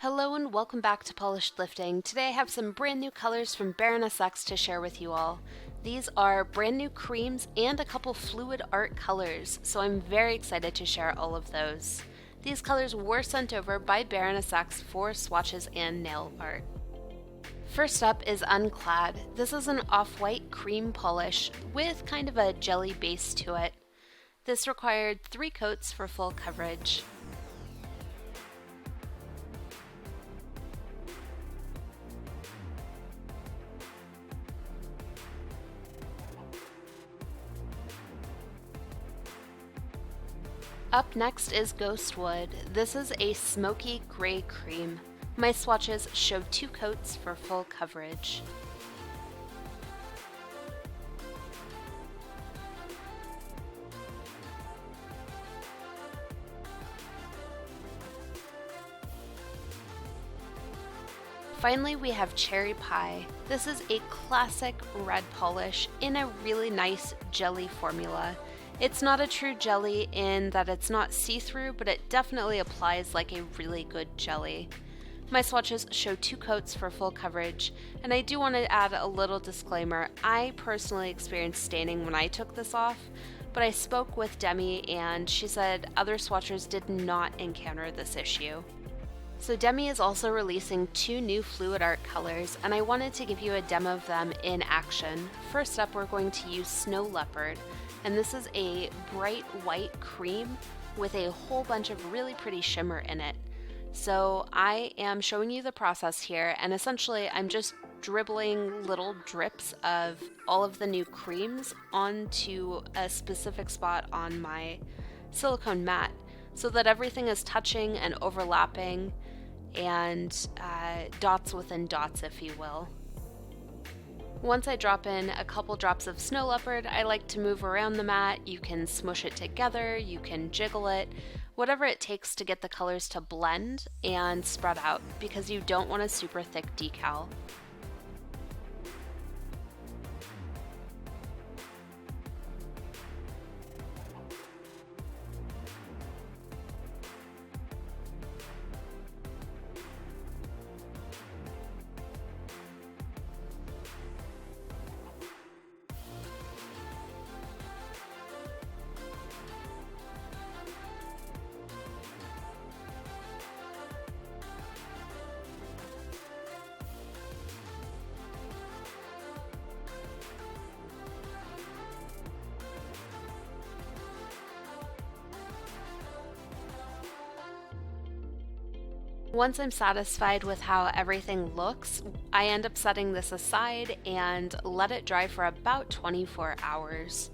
Hello and welcome back to Polished Lifting. Today I have some brand new colors from Baroness X to share with you all. These are brand new creams and a couple fluid art colors, so I'm very excited to share all of those. These colors were sent over by Baroness X for swatches and nail art. First up is Unclad. This is an off-white cream polish with kind of a jelly base to it. This required 3 coats for full coverage. Up next is Ghostwood. This is a smoky gray cream. My swatches show 2 coats for full coverage. Finally, we have Cherry Pie. This is a classic red polish in a really nice jelly formula. It's not a true jelly in that it's not see-through, but it definitely applies like a really good jelly. My swatches show 2 coats for full coverage, and I do want to add a little disclaimer. I personally experienced staining when I took this off, but I spoke with Demi and she said other swatchers did not encounter this issue. So Demi is also releasing 2 new fluid art colors, and I wanted to give you a demo of them in action. First up, we're going to use Snow Leopard, and this is a bright white cream with a whole bunch of really pretty shimmer in it. So I am showing you the process here, and essentially I'm just dribbling little drips of all of the new creams onto a specific spot on my silicone mat so that everything is touching and overlapping and dots within dots, if you will. Once I drop in a couple drops of Snow Leopard, I like to move around the mat. You can smush it together, you can jiggle it, whatever it takes to get the colors to blend and spread out, because you don't want a super thick decal. Once I'm satisfied with how everything looks, I end up setting this aside and let it dry for about 24 hours.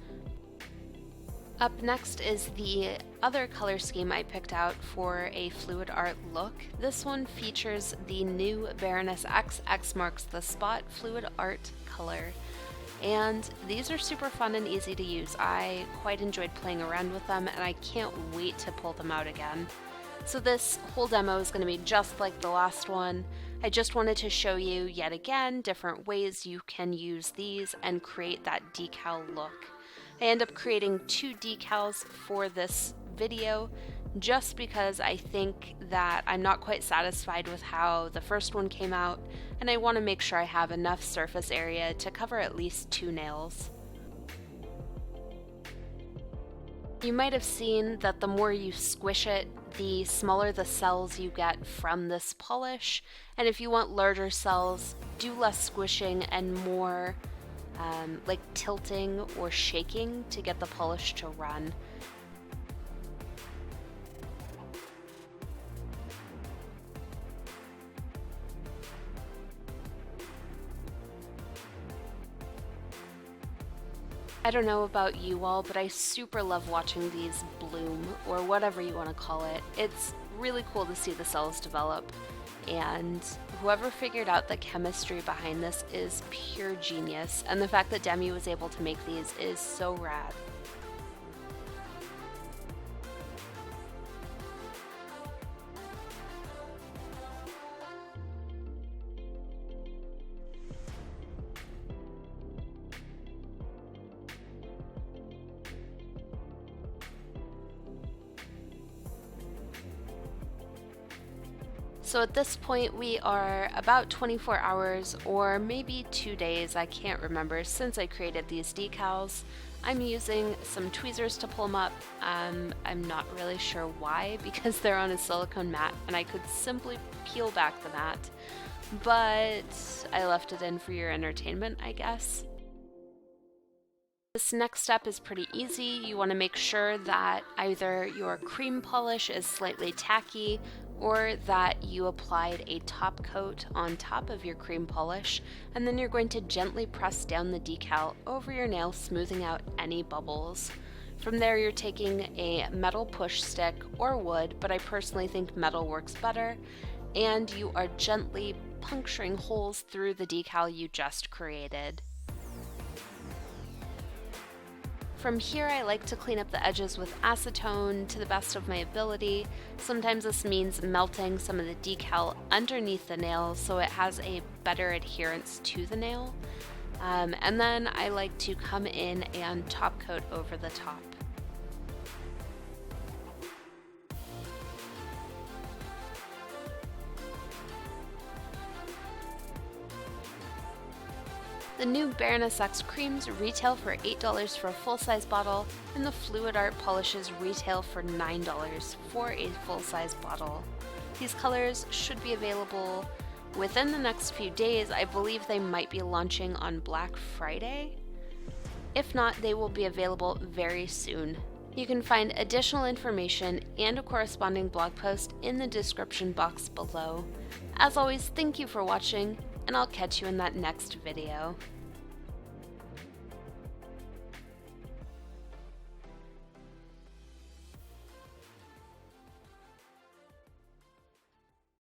Up next is the other color scheme I picked out for a fluid art look. This one features the new Baroness X X marks the spot fluid art color. And these are super fun and easy to use. I quite enjoyed playing around with them, and I can't wait to pull them out again. So this whole demo is going to be just like the last one. I just wanted to show you yet again different ways you can use these and create that decal look. I end up creating 2 decals for this video just because I think that I'm not quite satisfied with how the first one came out, and I want to make sure I have enough surface area to cover at least 2 nails. You might have seen that the more you squish it, the smaller the cells you get from this polish, and if you want larger cells, do less squishing and more like tilting or shaking to get the polish to run. I don't know about you all, but I super love watching these bloom, or whatever you want to call it. It's really cool to see the cells develop, and whoever figured out the chemistry behind this is pure genius, and the fact that Demi was able to make these is so rad. So at this point we are about 24 hours or maybe 2 days, I can't remember, since I created these decals. I'm using some tweezers to pull them up. I'm not really sure why, because they're on a silicone mat and I could simply peel back the mat, but I left it in for your entertainment, I guess. This next step is pretty easy. You want to make sure that either your cream polish is slightly tacky or that you applied a top coat on top of your cream polish, and then you're going to gently press down the decal over your nail, smoothing out any bubbles. From there, you're taking a metal push stick or wood, but I personally think metal works better, and you are gently puncturing holes through the decal you just created. From here, I like to clean up the edges with acetone to the best of my ability. Sometimes this means melting some of the decal underneath the nail so it has a better adherence to the nail. And then I like to come in and top coat over the top. The new Baroness X creams retail for $8 for a full-size bottle, and the Fluid Art polishes retail for $9 for a full-size bottle. These colors should be available within the next few days. I believe they might be launching on Black Friday. If not, they will be available very soon. You can find additional information and a corresponding blog post in the description box below. As always, thank you for watching, and I'll catch you in that next video.